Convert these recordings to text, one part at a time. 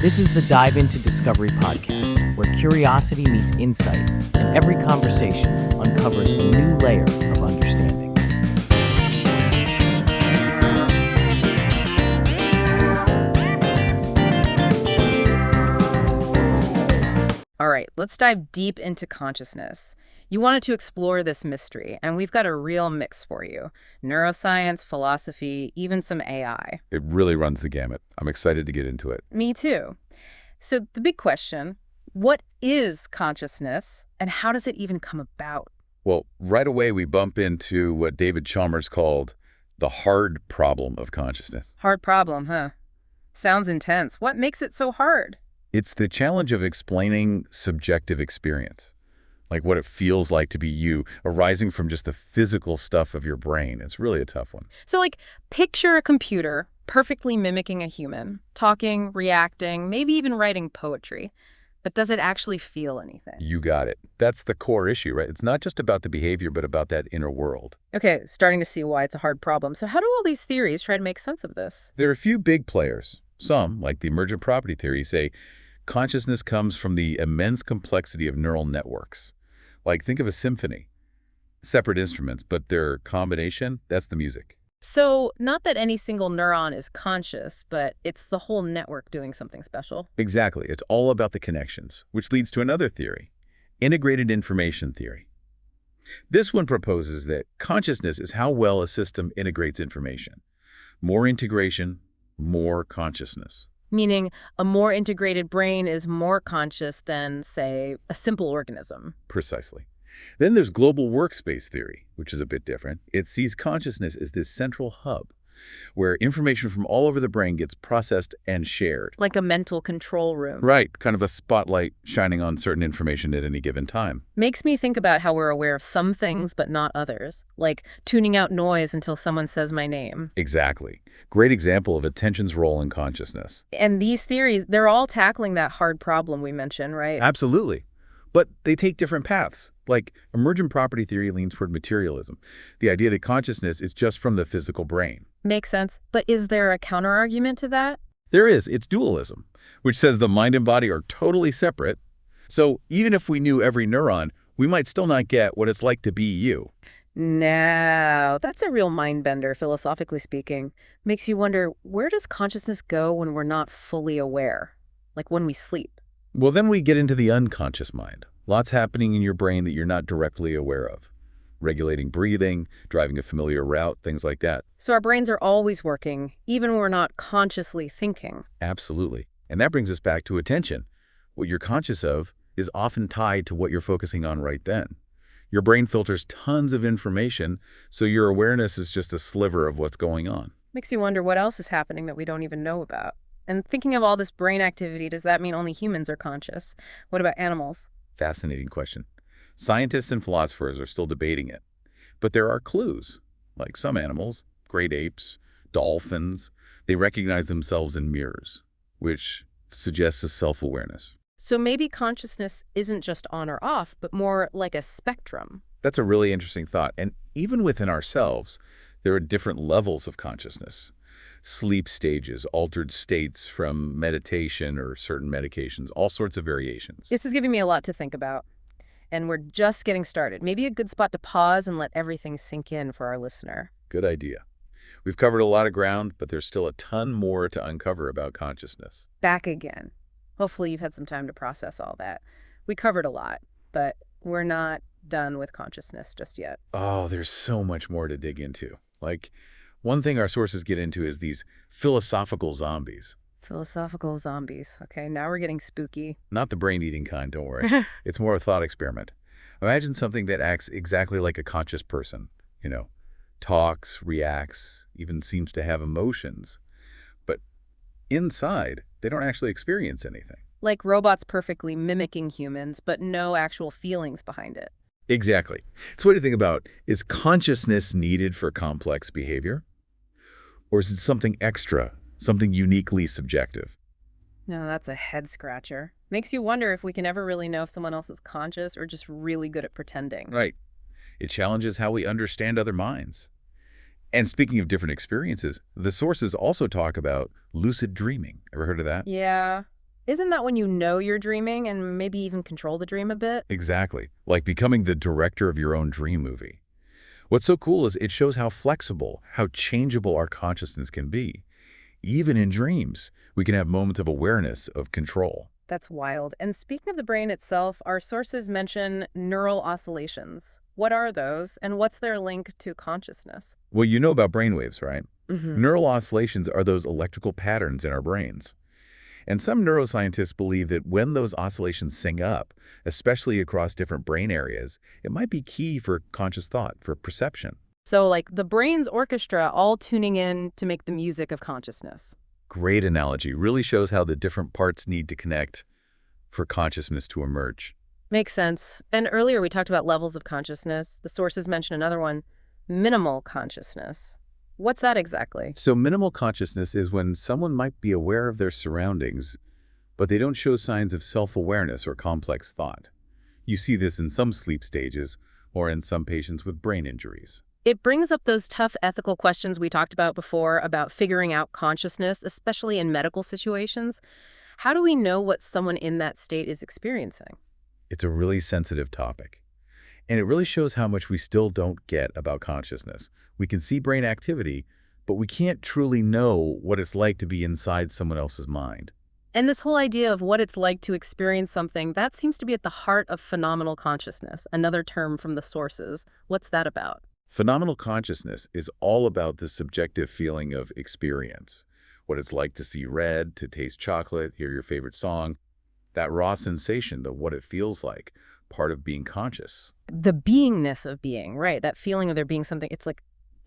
This is the Dive Into Discovery podcast, where curiosity meets insight, and every conversation uncovers a new layer of understanding. All right, let's dive deep into consciousness. You wanted to explore this mystery, and we've got a real mix for you. Neuroscience, philosophy, even some AI. It really runs the gamut. I'm excited to get into it. Me too. So the big question, what is consciousness, and how does it even come about? Well, right away we bump into what David Chalmers called the hard problem of consciousness. Hard problem, huh? Sounds intense. What makes it so hard? It's the challenge of explaining subjective experience, like what it feels like to be you, arising from just the physical stuff of your brain. It's really a tough one. So, picture a computer perfectly mimicking a human, talking, reacting, maybe even writing poetry. But does it actually feel anything? You got it. That's the core issue, right? It's not just about the behavior, but about that inner world. Okay, starting to see why it's a hard problem. So how do all these theories try to make sense of this? There are a few big players. Some, like the emergent property theory, say consciousness comes from the immense complexity of neural networks. Like, think of a symphony. Separate instruments, but their combination, that's the music. So, not that any single neuron is conscious, but it's the whole network doing something special. Exactly. It's all about the connections, which leads to another theory, integrated information theory. This one proposes that consciousness is how well a system integrates information. More integration, more consciousness. Meaning a more integrated brain is more conscious than, say, a simple organism. Precisely. Then there's global workspace theory, which is a bit different. It sees consciousness as this central hub where information from all over the brain gets processed and shared. Like a mental control room. Right, kind of a spotlight shining on certain information at any given time. Makes me think about how we're aware of some things but not others, like tuning out noise until someone says my name. Exactly. Great example of attention's role in consciousness. And these theories, they're all tackling that hard problem we mentioned, right? Absolutely. But they take different paths. Like, emergent property theory leans toward materialism, the idea that consciousness is just from the physical brain. Makes sense. But is there a counterargument to that? There is. It's dualism, which says the mind and body are totally separate. So even if we knew every neuron, we might still not get what it's like to be you. No, that's a real mind bender, philosophically speaking. Makes you wonder, where does consciousness go when we're not fully aware? Like when we sleep? Well, then we get into the unconscious mind. Lots happening in your brain that you're not directly aware of. Regulating breathing, driving a familiar route, things like that. So our brains are always working, even when we're not consciously thinking. Absolutely. And that brings us back to attention. What you're conscious of is often tied to what you're focusing on right then. Your brain filters tons of information, so your awareness is just a sliver of what's going on. Makes you wonder what else is happening that we don't even know about. And thinking of all this brain activity, does that mean only humans are conscious? What about animals? Fascinating question. Scientists and philosophers are still debating it. But there are clues. Like some animals, great apes, dolphins, they recognize themselves in mirrors, which suggests a self-awareness. So maybe consciousness isn't just on or off, but more like a spectrum. That's a really interesting thought. And even within ourselves, there are different levels of consciousness. Sleep stages, altered states from meditation or certain medications, all sorts of variations. This is giving me a lot to think about. And we're just getting started. Maybe a good spot to pause and let everything sink in for our listener. Good idea. We've covered a lot of ground, but there's still a ton more to uncover about consciousness. Back again. Hopefully you've had some time to process all that. We covered a lot, but we're not done with consciousness just yet. Oh, there's so much more to dig into. Like, one thing our sources get into is these philosophical zombies. Philosophical zombies. Okay, now we're getting spooky. Not the brain-eating kind, don't worry. It's more a thought experiment. Imagine something that acts exactly like a conscious person. You know, talks, reacts, even seems to have emotions. But inside, they don't actually experience anything. Like robots perfectly mimicking humans, but no actual feelings behind it. Exactly. It's a way to think about, is consciousness needed for complex behavior? Or is it something extra, something uniquely subjective? No, that's a head scratcher. Makes you wonder if we can ever really know if someone else is conscious or just really good at pretending. Right. It challenges how we understand other minds. And speaking of different experiences, the sources also talk about lucid dreaming. Ever heard of that? Yeah. Isn't that when you know you're dreaming and maybe even control the dream a bit? Exactly. Like becoming the director of your own dream movie. What's so cool is it shows how flexible, how changeable our consciousness can be. Even in dreams, we can have moments of awareness, of control. That's wild. And speaking of the brain itself, our sources mention neural oscillations. What are those, and what's their link to consciousness? Well, you know about brainwaves, right? Mm-hmm. Neural oscillations are those electrical patterns in our brains. And some neuroscientists believe that when those oscillations sync up, especially across different brain areas, it might be key for conscious thought, for perception. So, like the brain's orchestra all tuning in to make the music of consciousness. Great analogy. Really shows how the different parts need to connect for consciousness to emerge. Makes sense. And earlier we talked about levels of consciousness. The sources mention another one, minimal consciousness. What's that exactly? So minimal consciousness is when someone might be aware of their surroundings, but they don't show signs of self-awareness or complex thought. You see this in some sleep stages or in some patients with brain injuries. It brings up those tough ethical questions we talked about before about figuring out consciousness, especially in medical situations. How do we know what someone in that state is experiencing? It's a really sensitive topic. And it really shows how much we still don't get about consciousness. We can see brain activity, but we can't truly know what it's like to be inside someone else's mind. And this whole idea of what it's like to experience something, that seems to be at the heart of phenomenal consciousness, another term from the sources. What's that about? Phenomenal consciousness is all about the subjective feeling of experience. What it's like to see red, to taste chocolate, hear your favorite song. That raw sensation, the what it feels like, part of being conscious. The beingness of being, right? That feeling of there being something, it's like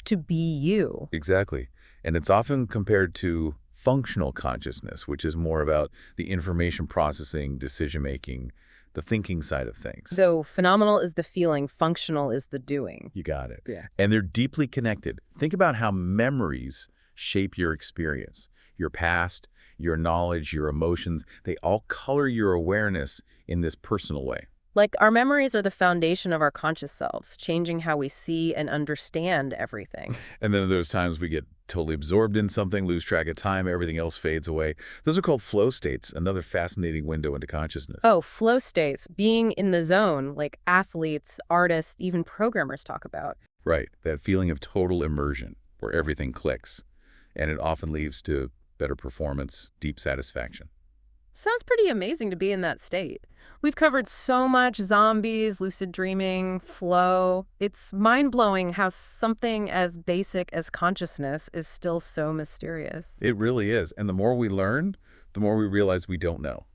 to be you. Exactly. And it's often compared to functional consciousness, which is more about the information processing, decision-making, the thinking side of things. So phenomenal is the feeling, functional is the doing. You got it. Yeah. And they're deeply connected. Think about how memories shape your experience. Your past, your knowledge, your emotions, they all color your awareness in this personal way. Like our memories are the foundation of our conscious selves, changing how we see and understand everything. And then there's times we get totally absorbed in something, lose track of time, everything else fades away. Those are called flow states, another fascinating window into consciousness. Oh, flow states, being in the zone, like athletes, artists, even programmers talk about. Right, that feeling of total immersion where everything clicks. And it often leads to better performance, deep satisfaction. Sounds pretty amazing to be in that state. We've covered so much: zombies, lucid dreaming, flow. It's mind-blowing how something as basic as consciousness is still so mysterious. It really is. And the more we learn, the more we realize we don't know.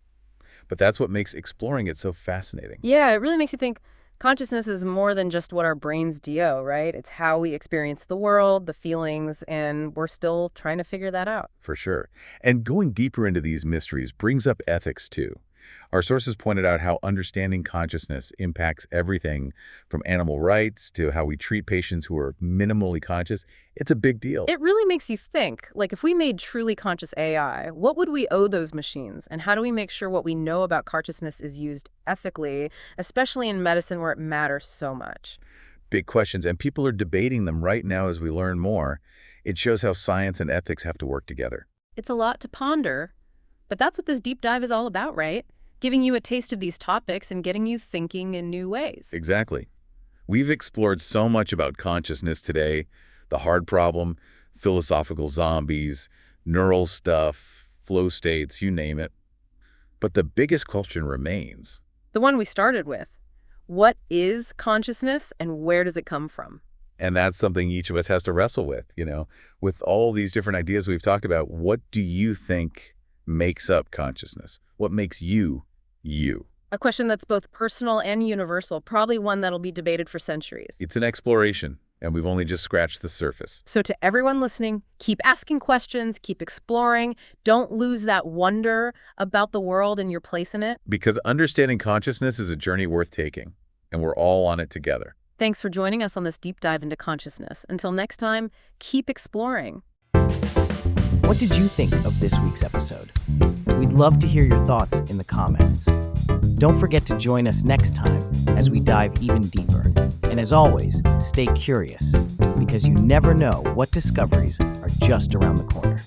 But that's what makes exploring it so fascinating. Yeah, it really makes you think consciousness is more than just what our brains do, right? It's how we experience the world, the feelings, and we're still trying to figure that out. For sure. And going deeper into these mysteries brings up ethics too. Our sources pointed out how understanding consciousness impacts everything from animal rights to how we treat patients who are minimally conscious. It's a big deal. It really makes you think, like if we made truly conscious AI, what would we owe those machines? And how do we make sure what we know about consciousness is used ethically, especially in medicine where it matters so much? Big questions, and people are debating them right now as we learn more. It shows how science and ethics have to work together. It's a lot to ponder, but that's what this deep dive is all about, right? Giving you a taste of these topics and getting you thinking in new ways. Exactly. We've explored so much about consciousness today, the hard problem, philosophical zombies, neural stuff, flow states, you name it. But the biggest question remains. The one we started with. What is consciousness and where does it come from? And that's something each of us has to wrestle with, With all these different ideas we've talked about, what do you think makes up consciousness? What makes you, you? A question that's both personal and universal, probably one that'll be debated for centuries. It's an exploration, and we've only just scratched the surface. So to everyone listening, keep asking questions, keep exploring. Don't lose that wonder about the world and your place in it. Because understanding consciousness is a journey worth taking, and we're all on it together. Thanks for joining us on this deep dive into consciousness. Until next time, keep exploring. What did you think of this week's episode? We'd love to hear your thoughts in the comments. Don't forget to join us next time as we dive even deeper. And as always, stay curious, because you never know what discoveries are just around the corner.